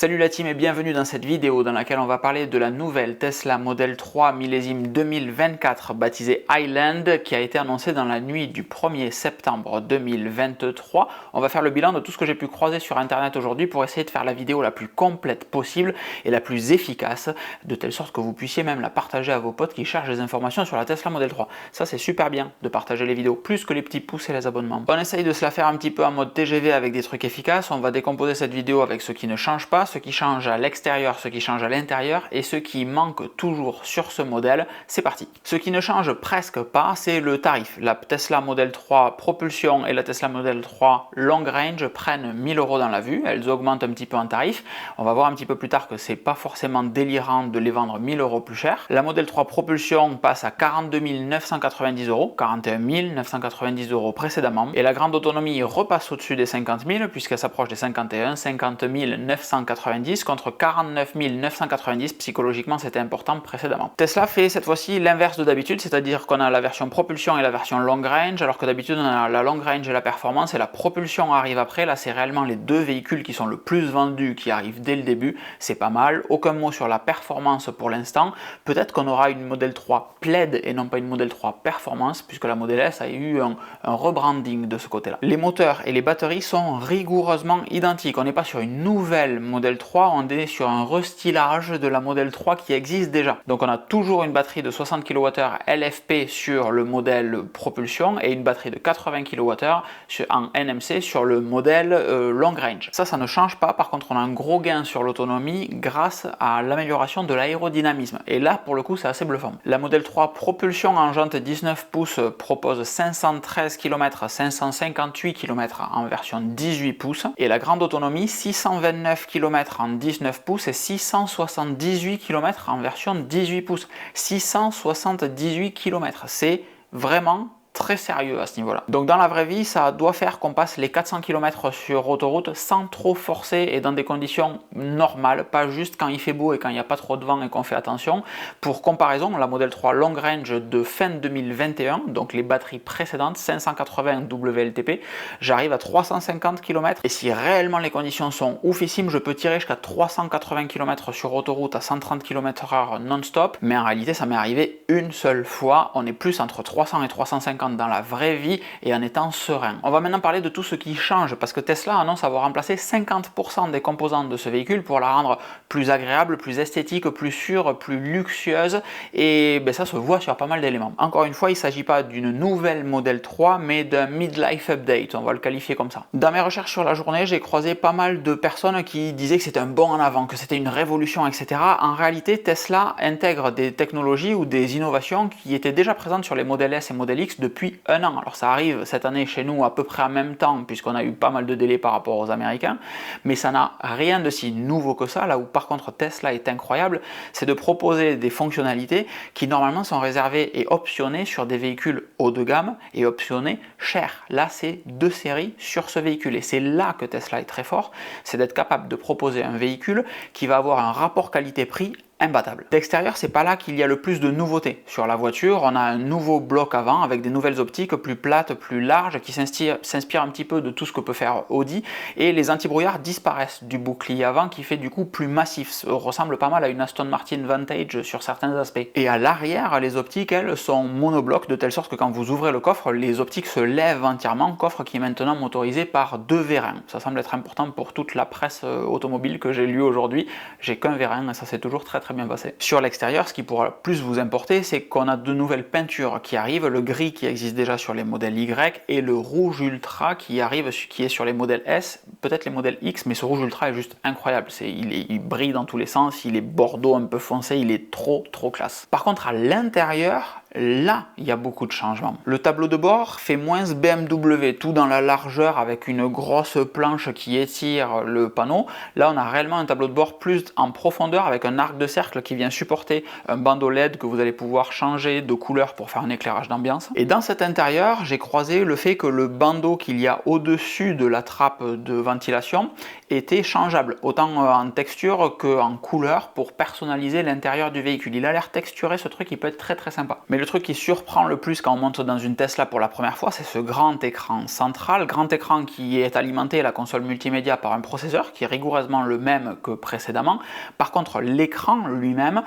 Salut la team et bienvenue dans cette vidéo dans laquelle on va parler de la nouvelle Tesla Model 3 millésime 2024 baptisée Highland qui a été annoncée dans la nuit du 1er septembre 2023. On va faire le bilan de tout ce que j'ai pu croiser sur internet aujourd'hui pour essayer de faire la vidéo la plus complète possible et la plus efficace, de telle sorte que vous puissiez même la partager à vos potes qui cherchent des informations sur la Tesla Model 3. Ça c'est super bien de partager les vidéos, plus que les petits pouces et les abonnements. On essaye de se la faire un petit peu en mode TGV avec des trucs efficaces. On va décomposer cette vidéo avec ce qui ne change pas, ce qui change à l'extérieur, ce qui change à l'intérieur et ce qui manque toujours sur ce modèle. C'est parti. Ce qui ne change presque pas, c'est le tarif. La Tesla Model 3 Propulsion et la Tesla Model 3 Long Range prennent 1000 € dans la vue. Elles augmentent un petit peu en tarif. On va voir un petit peu plus tard que c'est pas forcément délirant de les vendre 1000 € plus cher. La Model 3 Propulsion passe à 42 990 €, 41 990 € précédemment. Et la grande autonomie repasse au-dessus des 50 000 puisqu'elle s'approche des 51, 50 990 contre 49 990, psychologiquement c'était important précédemment. Tesla fait cette fois-ci l'inverse de d'habitude, c'est-à-dire qu'on a la version propulsion et la version long range, alors que d'habitude on a la long range et la performance et la propulsion arrive après. Là c'est réellement les deux véhicules qui sont le plus vendus qui arrivent dès le début, c'est pas mal. Aucun mot sur la performance pour l'instant. Peut-être qu'on aura une Model 3 Plaid et non pas une Model 3 Performance, puisque la Model S a eu un rebranding de ce côté-là. Les moteurs et les batteries sont rigoureusement identiques. On n'est pas sur une nouvelle Model 3, on est sur un restylage de la Model 3 qui existe déjà. Donc on a toujours une batterie de 60 kWh LFP sur le modèle Propulsion et une batterie de 80 kWh en NMC sur le modèle Long Range. Ça ne change pas. Par contre, on a un gros gain sur l'autonomie grâce à l'amélioration de l'aérodynamisme. Et là, pour le coup, c'est assez bluffant. La Model 3 Propulsion en jante 19 pouces propose 513 km, 558 km en version 18 pouces et la grande autonomie 629 km en 19 pouces et 678 km en version 18 pouces. 678 km, c'est vraiment très sérieux à ce niveau-là. Donc dans la vraie vie, ça doit faire qu'on passe les 400 km sur autoroute sans trop forcer et dans des conditions normales, pas juste quand il fait beau et quand il n'y a pas trop de vent et qu'on fait attention. Pour comparaison, la Model 3 Long Range de fin 2021, donc les batteries précédentes, 580 WLTP, j'arrive à 350 km et si réellement les conditions sont oufissimes, je peux tirer jusqu'à 380 km sur autoroute à 130 km/h non-stop, mais en réalité ça m'est arrivé une seule fois. On est plus entre 300 et 350 dans la vraie vie et en étant serein. On va maintenant parler de tout ce qui change parce que Tesla annonce avoir remplacé 50% des composantes de ce véhicule pour la rendre plus agréable, plus esthétique, plus sûre, plus luxueuse et ça se voit sur pas mal d'éléments. Encore une fois, il ne s'agit pas d'une nouvelle Model 3 mais d'un midlife update, on va le qualifier comme ça. Dans mes recherches sur la journée, j'ai croisé pas mal de personnes qui disaient que c'était un bond en avant, que c'était une révolution, etc. En réalité, Tesla intègre des technologies ou des innovations qui étaient déjà présentes sur les Model S et Model X depuis un an. Alors ça arrive cette année chez nous à peu près en même temps puisqu'on a eu pas mal de délais par rapport aux Américains, mais ça n'a rien de si nouveau que ça. Là où par contre Tesla est incroyable, c'est de proposer des fonctionnalités qui normalement sont réservées et optionnées sur des véhicules haut de gamme et optionnées chers. Là c'est deux séries sur ce véhicule et c'est là que Tesla est très fort, c'est d'être capable de proposer un véhicule qui va avoir un rapport qualité-prix imbattable. D'extérieur, c'est pas là qu'il y a le plus de nouveautés. Sur la voiture, on a un nouveau bloc avant avec des nouvelles optiques plus plates, plus larges, qui s'inspirent un petit peu de tout ce que peut faire Audi et les antibrouillards disparaissent du bouclier avant qui fait du coup plus massif. Ça ressemble pas mal à une Aston Martin Vantage sur certains aspects. Et à l'arrière, les optiques, elles, sont monoblocs de telle sorte que quand vous ouvrez le coffre, les optiques se lèvent entièrement, coffre qui est maintenant motorisé par deux vérins. Ça semble être important pour toute la presse automobile que j'ai lue aujourd'hui. J'ai qu'un vérin et ça c'est toujours très bien passé. Sur l'extérieur, ce qui pourra plus vous importer, c'est qu'on a de nouvelles peintures qui arrivent, le gris qui existe déjà sur les modèles Y et le rouge ultra qui arrive, qui est sur les modèles S, peut-être les modèles X, mais ce rouge ultra est juste incroyable. Il brille dans tous les sens, il est bordeaux un peu foncé, il est trop classe. Par contre, à l'intérieur, là, il y a beaucoup de changements. Le tableau de bord fait moins BMW, tout dans la largeur avec une grosse planche qui étire le panneau. Là, on a réellement un tableau de bord plus en profondeur avec un arc de cercle qui vient supporter un bandeau LED que vous allez pouvoir changer de couleur pour faire un éclairage d'ambiance. Et dans cet intérieur, j'ai croisé le fait que le bandeau qu'il y a au-dessus de la trappe de ventilation était changeable, autant en texture qu'en couleur pour personnaliser l'intérieur du véhicule. Il a l'air texturé ce truc, il peut être très sympa. Mais le truc qui surprend le plus quand on monte dans une Tesla pour la première fois, c'est ce grand écran central, grand écran qui est alimenté, la console multimédia, par un processeur qui est rigoureusement le même que précédemment. Par contre, l'écran lui-même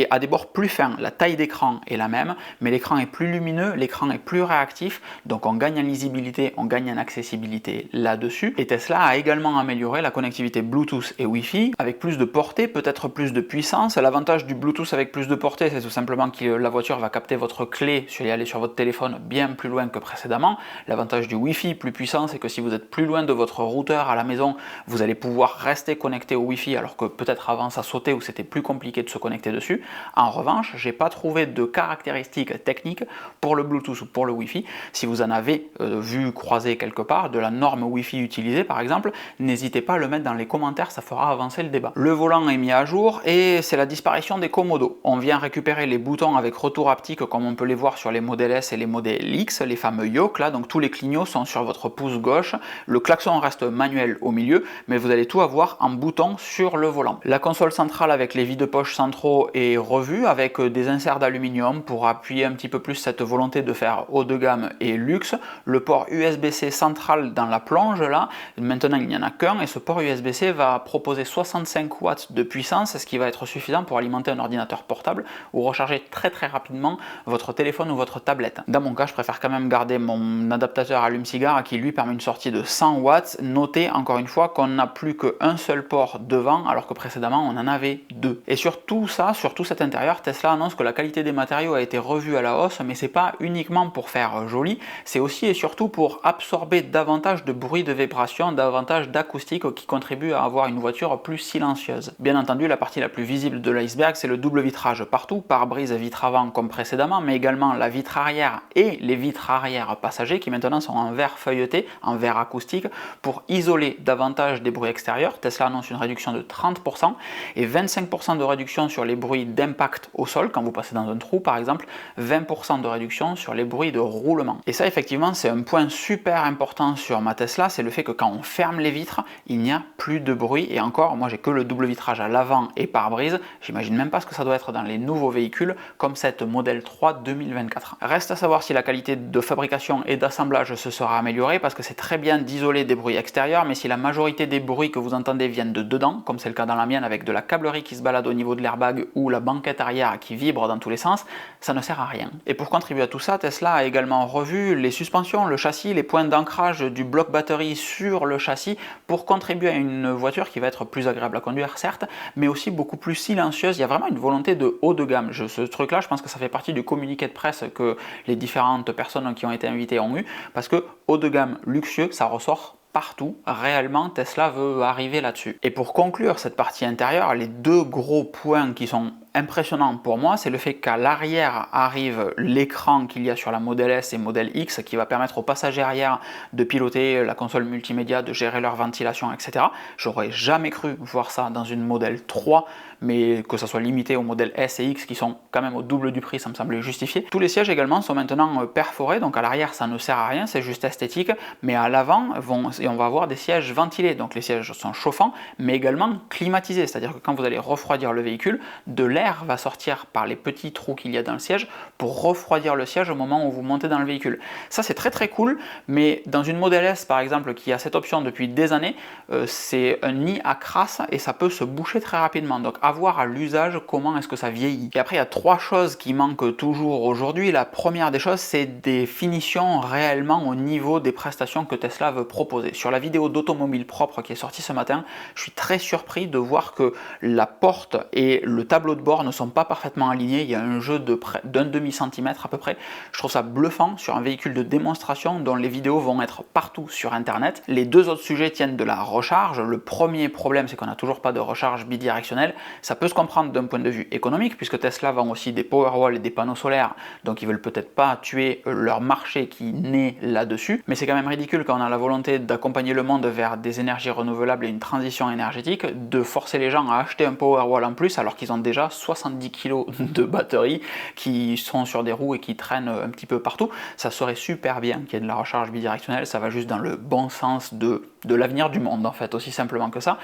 a des bords plus fins, la taille d'écran est la même, mais l'écran est plus lumineux, l'écran est plus réactif, donc on gagne en lisibilité, on gagne en accessibilité là-dessus. Et Tesla a également amélioré la connectivité Bluetooth et Wi-Fi avec plus de portée, peut-être plus de puissance. L'avantage du Bluetooth avec plus de portée, c'est tout simplement que la voiture va capter votre clé et aller sur votre téléphone bien plus loin que précédemment. L'avantage du Wi-Fi plus puissant, c'est que si vous êtes plus loin de votre routeur à la maison, vous allez pouvoir rester connecté au Wi-Fi, alors que peut-être avant ça sautait ou c'était plus compliqué de se connecter dessus. En revanche, j'ai pas trouvé de caractéristiques techniques pour le Bluetooth ou pour le Wi-Fi. Si vous en avez vu croiser quelque part de la norme Wi-Fi utilisée par exemple, n'hésitez pas à le mettre dans les commentaires, ça fera avancer le débat. Le volant est mis à jour et c'est la disparition des commodos. On vient récupérer les boutons avec retour haptique comme on peut les voir sur les modèles S et les modèles X, les fameux yoke là, donc tous les clignots sont sur votre pouce gauche, le klaxon reste manuel au milieu, mais vous allez tout avoir en bouton sur le volant. La console centrale avec les vide-poche centraux est revue avec des inserts d'aluminium pour appuyer un petit peu plus cette volonté de faire haut de gamme et luxe. Le port USB-C central dans la plonge là, maintenant il n'y en a qu'un et ce port USB-C va proposer 65 watts de puissance, ce qui va être suffisant pour alimenter un ordinateur portable ou recharger très rapidement votre téléphone ou votre tablette. Dans mon cas, je préfère quand même garder mon adaptateur allume-cigare qui lui permet une sortie de 100 watts. Notez encore une fois qu'on n'a plus qu'un seul port devant alors que précédemment on en avait deux. Et sur tout ça, sur tout cet intérieur, Tesla annonce que la qualité des matériaux a été revue à la hausse, mais c'est pas uniquement pour faire joli, c'est aussi et surtout pour absorber davantage de bruit de vibration, davantage d'acoustique qui contribue à avoir une voiture plus silencieuse. Bien entendu, la partie la plus visible de l'iceberg, c'est le double vitrage partout, pare-brise, vitre avant comme précédemment, mais également la vitre arrière et les vitres arrière passagers qui maintenant sont en verre feuilleté, en verre acoustique, pour isoler davantage des bruits extérieurs. Tesla annonce une réduction de 30% et 25% de réduction sur les bruits d'impact au sol, quand vous passez dans un trou par exemple, 20% de réduction sur les bruits de roulement. Et ça effectivement c'est un point super important sur ma Tesla, c'est le fait que quand on ferme les vitres, il n'y a plus de bruit, et encore, moi j'ai que le double vitrage à l'avant et pare-brise, j'imagine même pas ce que ça doit être dans les nouveaux véhicules comme cette Model 3 2024. Reste à savoir si la qualité de fabrication et d'assemblage se sera améliorée, parce que c'est très bien d'isoler des bruits extérieurs, mais si la majorité des bruits que vous entendez viennent de dedans, comme c'est le cas dans la mienne avec de la câblerie qui se balade au niveau de l'airbag ou la banquette arrière qui vibre dans tous les sens, ça ne sert à rien. Et pour contribuer à tout ça, Tesla a également revu les suspensions, le châssis, les points d'ancrage du bloc batterie sur le châssis pour contribuer à une voiture qui va être plus agréable à conduire certes, mais aussi beaucoup plus silencieuse. Il y a vraiment une volonté de haut de gamme. Ce truc là, je pense que ça fait partie du communiqué de presse que les différentes personnes qui ont été invitées ont eu, parce que haut de gamme, luxueux, ça ressort partout. Réellement, Tesla veut arriver là-dessus. Et pour conclure cette partie intérieure, les deux gros points qui sont impressionnant pour moi, c'est le fait qu'à l'arrière arrive l'écran qu'il y a sur la Model S et Model X qui va permettre aux passagers arrière de piloter la console multimédia, de gérer leur ventilation, etc. J'aurais jamais cru voir ça dans une Model 3, mais que ça soit limité aux Model S et X qui sont quand même au double du prix, ça me semblait justifié. Tous les sièges également sont maintenant perforés, donc à l'arrière ça ne sert à rien, c'est juste esthétique, mais à l'avant, on va avoir des sièges ventilés, donc les sièges sont chauffants, mais également climatisés, c'est-à-dire que quand vous allez refroidir le véhicule, de l'air va sortir par les petits trous qu'il y a dans le siège pour refroidir le siège au moment où vous montez dans le véhicule. Ça c'est très cool, mais dans une Model S par exemple qui a cette option depuis des années, c'est un nid à crasse et ça peut se boucher très rapidement, donc à voir à l'usage comment est-ce que ça vieillit. Et après il y a trois choses qui manquent toujours aujourd'hui. La première des choses, c'est des finitions réellement au niveau des prestations que Tesla veut proposer. Sur la vidéo d'Automobile Propre qui est sortie ce matin, je suis très surpris de voir que la porte et le tableau de bord ne sont pas parfaitement alignés, il y a un jeu d'un demi-centimètre à peu près. Je trouve ça bluffant sur un véhicule de démonstration dont les vidéos vont être partout sur internet. Les deux autres sujets tiennent de la recharge. Le premier problème, c'est qu'on n'a toujours pas de recharge bidirectionnelle. Ça peut se comprendre d'un point de vue économique puisque Tesla vend aussi des Powerwall et des panneaux solaires, donc ils veulent peut-être pas tuer leur marché qui naît là-dessus, mais c'est quand même ridicule quand on a la volonté d'accompagner le monde vers des énergies renouvelables et une transition énergétique, de forcer les gens à acheter un Powerwall en plus alors qu'ils ont déjà 70 kg de batterie qui sont sur des roues et qui traînent un petit peu partout. Ça serait super bien qu'il y ait de la recharge bidirectionnelle, ça va juste dans le bon sens de de l'avenir du monde en fait, aussi simplement que ça.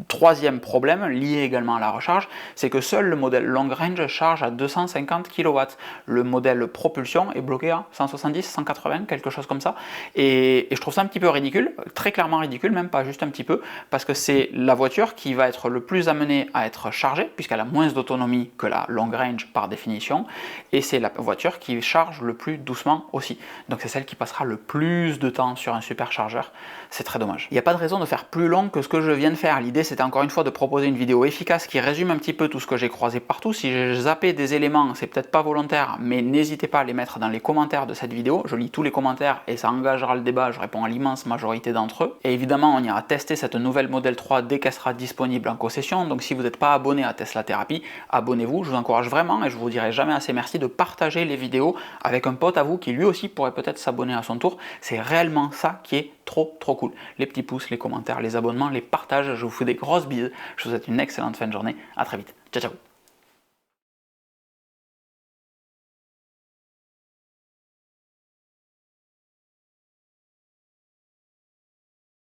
Troisième problème, lié également à la recharge, c'est que seul le modèle long range charge à 250 kW. Le modèle propulsion est bloqué à 170, 180, quelque chose comme ça. Et je trouve ça un petit peu ridicule, très clairement ridicule, même pas juste un petit peu, parce que c'est la voiture qui va être le plus amenée à être chargée, puisqu'elle a moins d'autonomie que la long range par définition, et c'est la voiture qui charge le plus doucement aussi. Donc c'est celle qui passera le plus de temps sur un superchargeur. C'est très dommage. Il n'y a pas de raison de faire plus long que ce que je viens de faire. L'idée c'était encore une fois de proposer une vidéo efficace qui résume un petit peu tout ce que j'ai croisé partout. Si j'ai zappé des éléments, c'est peut-être pas volontaire, mais n'hésitez pas à les mettre dans les commentaires de cette vidéo. Je lis tous les commentaires et ça engagera le débat. Je réponds à l'immense majorité d'entre eux. Et évidemment, on ira tester cette nouvelle Model 3 dès qu'elle sera disponible en concession. Donc si vous n'êtes pas abonné à Tesla Thérapie, abonnez-vous. Je vous encourage vraiment et je vous dirai jamais assez merci de partager les vidéos avec un pote à vous qui lui aussi pourrait peut-être s'abonner à son tour. C'est réellement ça qui est trop cool. Les petits pouces, les commentaires, les abonnements, les partages. Je vous fais des grosses bises. Je vous souhaite une excellente fin de journée. À très vite. Ciao ciao.